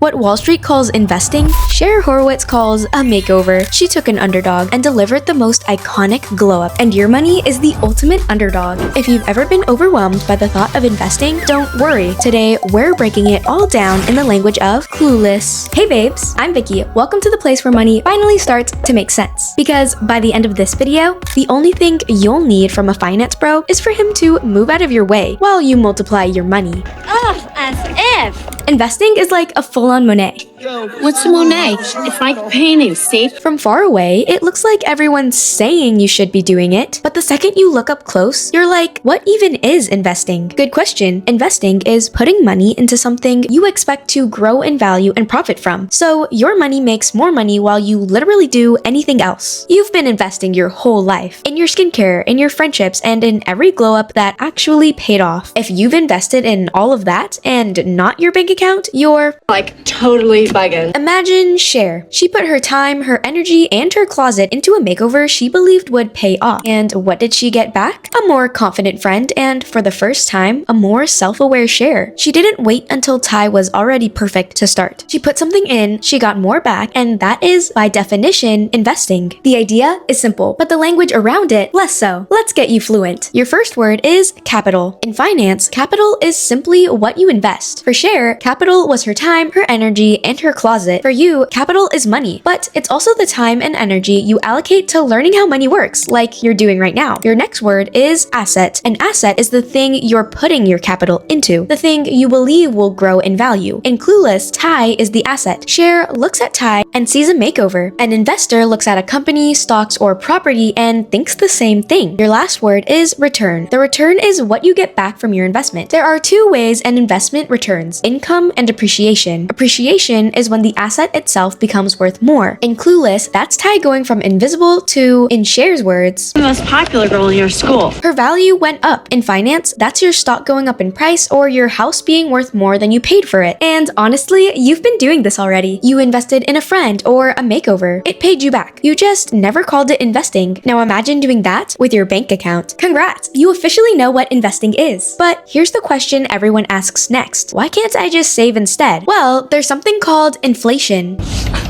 What Wall Street calls investing, Cher Horowitz calls a makeover. She took an underdog and delivered the most iconic glow-up, and your money is the ultimate underdog. If you've ever been overwhelmed by the thought of investing, don't worry. Today, we're breaking it all down in the language of Clueless. Hey babes, I'm Vicky. Welcome to the place where money finally starts to make sense. Because by the end of this video, the only thing you'll need from a finance bro is for him to move out of your way while you multiply your money. Ugh, as if! Investing is like a full-on Monet. What's a Monet? It's like painting, see? From far away, it looks like everyone's saying you should be doing it, but the second you look up close, you're like, what even is investing? Good question. Investing is putting money into something you expect to grow in value and profit from. So your money makes more money while you literally do anything else. You've been investing your whole life, in your skincare, in your friendships, and in every glow up that actually paid off. If you've invested in all of that and not your bank account, you're Like totally bugging. Imagine Cher. She put her time, her energy, and her closet into a makeover she believed would pay off. And what did she get back? A more confident friend, and for the first time, a more self-aware Cher. She didn't wait until Ty was already perfect to start. She put something in, she got more back, and that is, by definition, investing. The idea is simple, but the language around it, less so. Let's get you fluent. Your first word is capital. In finance, capital is simply what you invest. For Cher, capital was her time, her energy, and her closet. For you, capital is money, but it's also the time and energy you allocate to learning how money works, like you're doing right now. Your next word is asset. An asset is the thing you're putting your capital into, the thing you believe will grow in value. In Clueless, Ty is the asset. Cher looks at Ty and sees a makeover. An investor looks at a company, stocks, or property and thinks the same thing. Your last word is return. The return is what you get back from your investment. There are two ways an investment returns: income and appreciation. Appreciation is when the asset itself becomes worth more. In Clueless, that's Ty going from invisible to, in Cher's words, The most popular girl in your school. her value went up. In finance, that's your stock going up in price or your house being worth more than you paid for it. And honestly, you've been doing this already. You invested in a friend or a makeover. It paid you back. You just never called it investing. Now imagine doing that with your bank account. Congrats! You officially know what investing is. But here's the question everyone asks next. Why can't I just save instead? Well, there's something called inflation.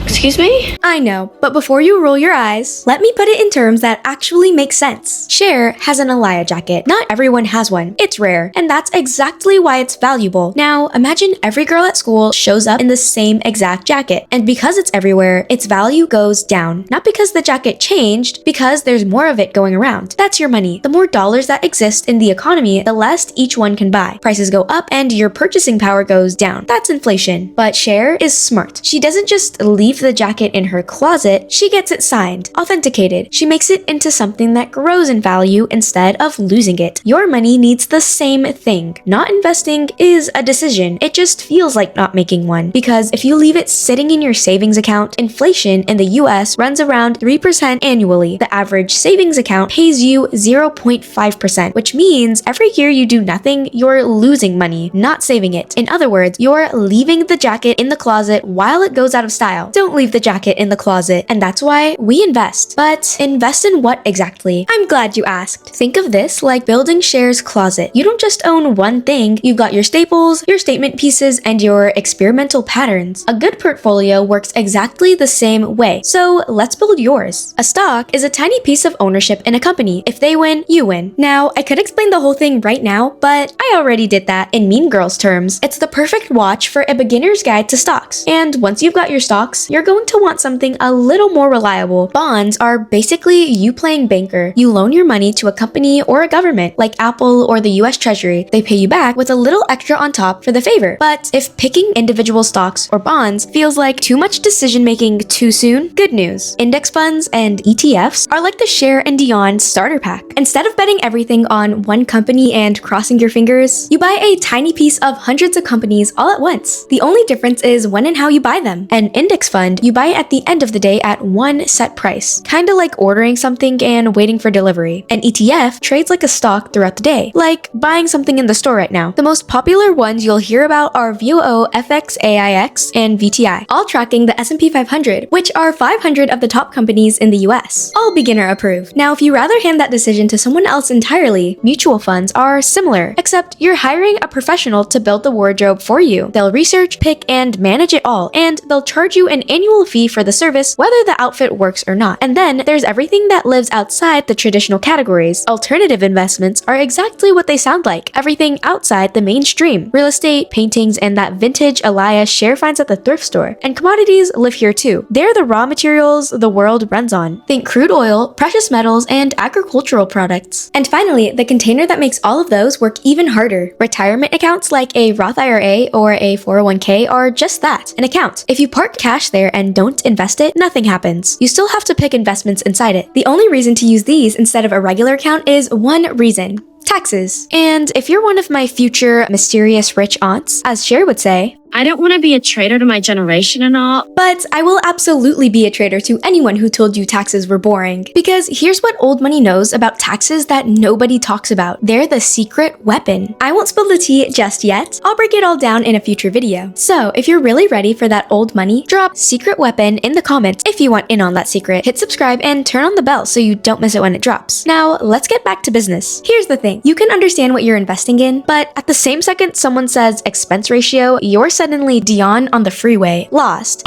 Excuse me? I know, but before you roll your eyes, let me put it in terms that actually make sense. Cher has an Aliyah jacket. Not everyone has one. It's rare, and that's exactly why it's valuable. Now, imagine every girl at school shows up in the same exact jacket, and because it's everywhere, its value goes down. Not because the jacket changed, because there's more of it going around. That's your money. The more dollars that exist in the economy, the less each one can buy. Prices go up, and your purchasing power goes down. That's inflation. But Cher is smart. She doesn't just leave the jacket in her closet, she gets it signed, authenticated. She makes it into something that grows in value instead of losing it. Your money needs the same thing. Not investing is a decision. It just feels like not making one. Because if you leave it sitting in your savings account, inflation in the US runs around 3% annually. The average savings account pays you 0.5%, which means every year you do nothing, you're losing money, not saving it. In other words, you're leaving the jacket in the closet while it goes out of style. Don't leave the jacket in the closet, and that's why we invest. But invest in what exactly? I'm glad you asked. Think of this like building Cher's closet. You don't just own one thing, you've got your staples, your statement pieces, and your experimental patterns. A good portfolio works exactly the same way, so let's build yours. A stock is a tiny piece of ownership in a company. If they win, you win. Now, I could explain the whole thing right now, but I already did that. In Mean Girls terms, it's the perfect watch for a beginner's guide to stocks. And once you've got your stocks, you're going to want something a little more reliable. Bonds are basically you playing banker. You loan your money to a company or a government, like Apple or the US Treasury. They pay you back with a little extra on top for the favor. But if picking individual stocks or bonds feels like too much decision making too soon, good news. Index funds and ETFs are like the Cher and Dion starter pack. Instead of betting everything on one company and crossing your fingers, you buy a tiny piece of hundreds of companies all at once. The only difference is when and how you buy them. An index fund fund, you buy it at the end of the day at one set price. Kinda like ordering something and waiting for delivery. An ETF trades like a stock throughout the day, like buying something in the store right now. The most popular ones you'll hear about are VOO, FXAIX, and VTI, all tracking the S&P 500, which are 500 of the top companies in the US. All beginner approved. Now, if you rather hand that decision to someone else entirely, mutual funds are similar, except you're hiring a professional to build the wardrobe for you. They'll research, pick, and manage it all, and they'll charge you an annual fee for the service, whether the outfit works or not. And then there's everything that lives outside the traditional categories. Alternative investments are exactly what they sound like. Everything outside the mainstream. Real estate, paintings, and that vintage Alaya Cher finds at the thrift store. And commodities live here too. They're the raw materials the world runs on. Think crude oil, precious metals, and agricultural products. And finally, the container that makes all of those work even harder. Retirement accounts like a Roth IRA or a 401k are just that, an account. If you park cash there and don't invest it, nothing happens. You still have to pick investments inside it. The only reason to use these instead of a regular account is one reason: taxes. And if you're one of my future mysterious rich aunts, as Cher would say, I don't want to be a traitor to my generation and all. but I will absolutely be a traitor to anyone who told you taxes were boring. Because here's what old money knows about taxes that nobody talks about. They're the secret weapon. I won't spill the tea just yet. I'll break it all down in a future video. So if you're really ready for that old money, drop secret weapon in the comments if you want in on that secret. Hit subscribe and turn on the bell so you don't miss it when it drops. Now let's get back to business. Here's the thing. You can understand what you're investing in, but at the same second someone says expense ratio, you're suddenly Dion on the freeway, lost.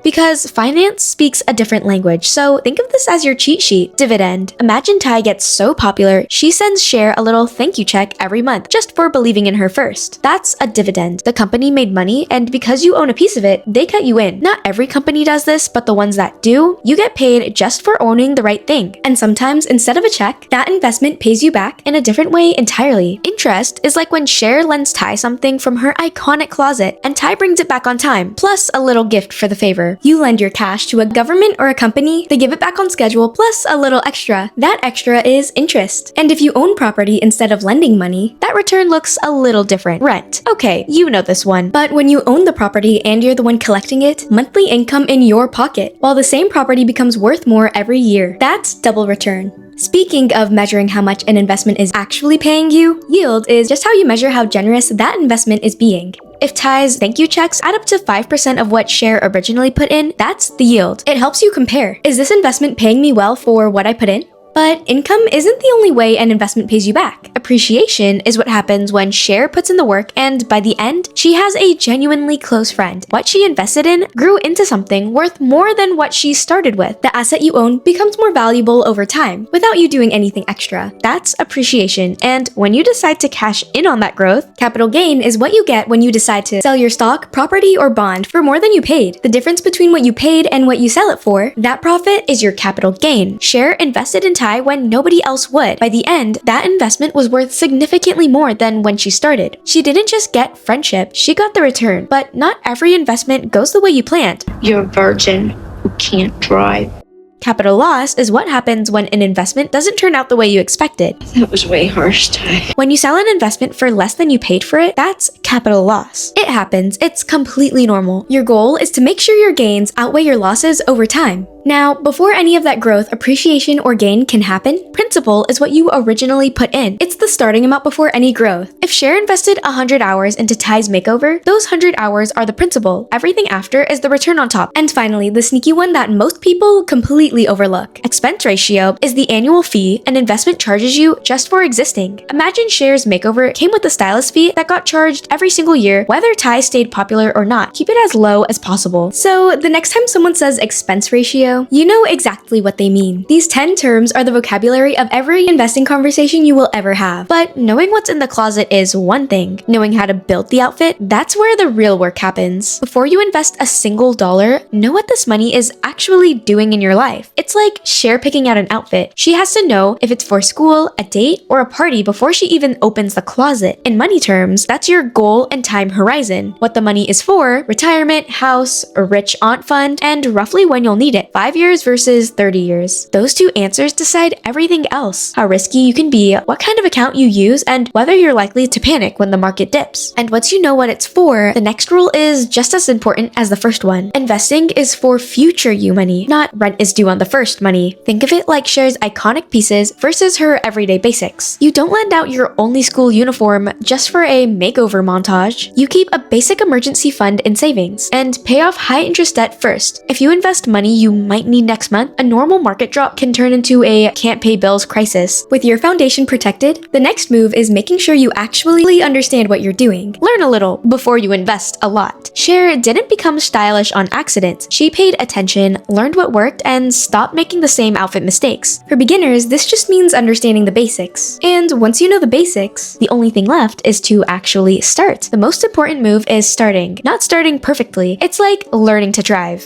Because finance speaks a different language, so think of this as your cheat sheet. Dividend. Imagine Ty gets so popular, she sends Cher a little thank you check every month just for believing in her first. That's a dividend. The company made money, and because you own a piece of it, they cut you in. Not every company does this, but the ones that do, you get paid just for owning the right thing. And sometimes, instead of a check, that investment pays you back in a different way entirely. Interest is like when Cher lends Ty something from her iconic closet, and Ty brings it back on time, plus a little gift for the favor. You lend your cash to a government or a company, they give it back on schedule, plus a little extra. That extra is interest. And if you own property instead of lending money, that return looks a little different. Rent. Okay, you know this one. But when you own the property and you're the one collecting it, monthly income in your pocket, while the same property becomes worth more every year. That's double return. Speaking of measuring how much an investment is actually paying you, yield is just how you measure how generous that investment is being. If Ty's thank you checks add up to 5% of what Cher originally put in, that's the yield. It helps you compare. Is this investment paying me well for what I put in? But income isn't the only way an investment pays you back. Appreciation is what happens when Cher puts in the work and by the end, she has a genuinely close friend. What she invested in grew into something worth more than what she started with. The asset you own becomes more valuable over time without you doing anything extra. That's appreciation. And when you decide to cash in on that growth, capital gain is what you get when you decide to sell your stock, property, or bond for more than you paid. The difference between what you paid and what you sell it for, that profit is your capital gain. Cher invested in Ty when nobody else would. By the end, that investment was worth significantly more than when she started. She didn't just get friendship, she got the return. But not every investment goes the way you planned. You're a virgin who can't drive. Capital loss is what happens when an investment doesn't turn out the way you expected. That was way harsh, Ty. When you sell an investment for less than you paid for it, that's capital loss. It happens, it's completely normal. Your goal is to make sure your gains outweigh your losses over time. Now, before any of that growth, appreciation, or gain can happen, principal is what you originally put in. It's the starting amount before any growth. If Cher invested 100 hours into Ty's makeover, those 100 hours are the principal. Everything after is the return on top. And finally, the sneaky one that most people completely overlook. Expense ratio is the annual fee an investment charges you just for existing. Imagine Cher's makeover came with a stylist fee that got charged every single year, whether Ty stayed popular or not. Keep it as low as possible. So the next time someone says expense ratio, you know exactly what they mean. These 10 terms are the vocabulary of every investing conversation you will ever have. But knowing what's in the closet is one thing. Knowing how to build the outfit, that's where the real work happens. Before you invest a single dollar, know what this money is actually doing in your life. It's like Cher picking out an outfit. She has to know if it's for school, a date, or a party before she even opens the closet. In money terms, that's your goal and time horizon. What the money is for, retirement, house, a rich aunt fund, and roughly when you'll need it. 5 years versus 30 years. Those two answers decide everything else. How risky you can be, what kind of account you use, and whether you're likely to panic when the market dips. And once you know what it's for, the next rule is just as important as the first one. Investing is for future you money, not rent is due on the first money. Think of it like Cher's iconic pieces versus her everyday basics. You don't lend out your only school uniform just for a makeover montage. You keep a basic emergency fund in savings and pay off high interest debt first. If you invest money you might need next month, a normal market drop can turn into a can't pay bills crisis. With your foundation protected, the next move is making sure you actually understand what you're doing. Learn a little before you invest a lot. Cher didn't become stylish on accident. She paid attention, learned what worked, and stopped making the same outfit mistakes. For beginners, this just means understanding the basics. And once you know the basics, the only thing left is to actually start. The most important move is starting. Not starting perfectly. It's like learning to drive.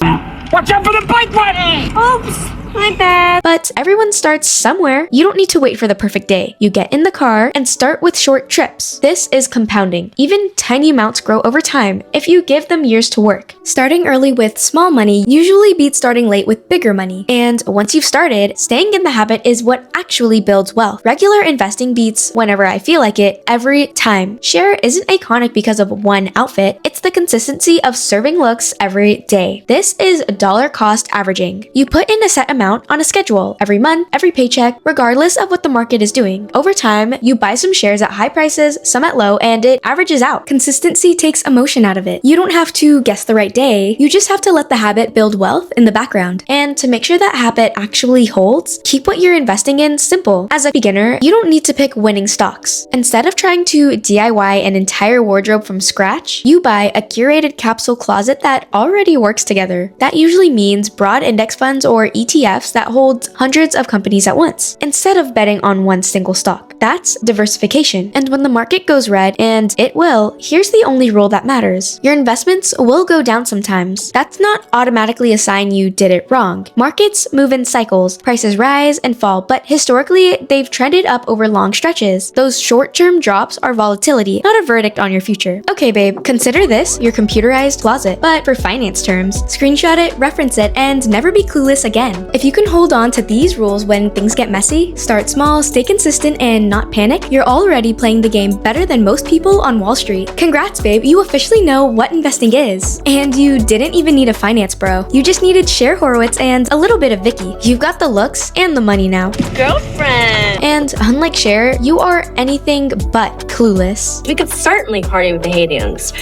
Watch out for the bike button! Oops, my bad. But everyone starts somewhere. You don't need to wait for the perfect day. You get in the car and start with short trips. This is compounding. Even tiny amounts grow over time if you give them years to work. Starting early with small money usually beats starting late with bigger money. And once you've started, staying in the habit is what actually builds wealth. Regular investing beats whenever I feel like it every time. Cher isn't iconic because of one outfit. It's the consistency of serving looks every day. This is dollar cost averaging. You put in a set amount on a schedule every month, every paycheck, regardless of what the market is doing. Over time, you buy some shares at high prices, some at low, and it averages out. Consistency takes emotion out of it. You don't have to guess the right day. You just have to let the habit build wealth in the background. And to make sure that habit actually holds, keep what you're investing in simple. As a beginner, you don't need to pick winning stocks. Instead of trying to DIY an entire wardrobe from scratch, you buy a curated capsule closet that already works together. That usually means broad index funds or ETFs that hold hundreds of companies at once, instead of betting on one single stock. That's diversification. And when the market goes red, and it will, here's the only rule that matters. Your investments will go down sometimes. That's not automatically a sign you did it wrong. Markets move in cycles. Prices rise and fall, but historically, they've trended up over long stretches. Those short-term drops are volatility, not a verdict on your future. Okay, babe, consider this your computerized closet, but for finance terms. Screenshot it, reference it, and never be clueless again. If you can hold on to these rules when things get messy, start small, stay consistent, and not panic, you're already playing the game better than most people on Wall Street. Congrats, babe, you officially know what investing is. And you didn't even need a finance bro. You just needed Cher Horowitz and a little bit of Vicky. You've got the looks and the money now. Girlfriend. And unlike Cher, you are anything but clueless. We could certainly party with the Haitians.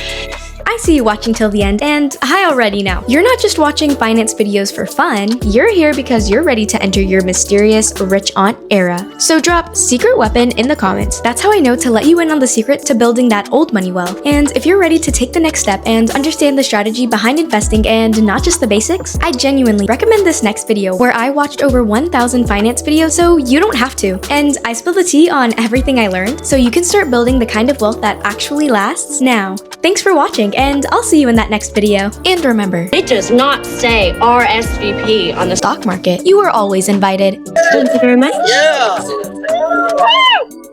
I see you watching till the end, and hi already now. You're not just watching finance videos for fun, you're here because you're ready to enter your mysterious rich aunt era. So drop secret weapon in the comments. That's how I know to let you in on the secret to building that old money well. And if you're ready to take the next step and understand the strategy behind investing and not just the basics, I genuinely recommend this next video where I watched over 1,000 finance videos so you don't have to. And I spill the tea on everything I learned so you can start building the kind of wealth that actually lasts now. Thanks for watching, and I'll see you in that next video. And remember, It does not say RSVP on the stock market, you are always invited. Thank you very much. Yeah!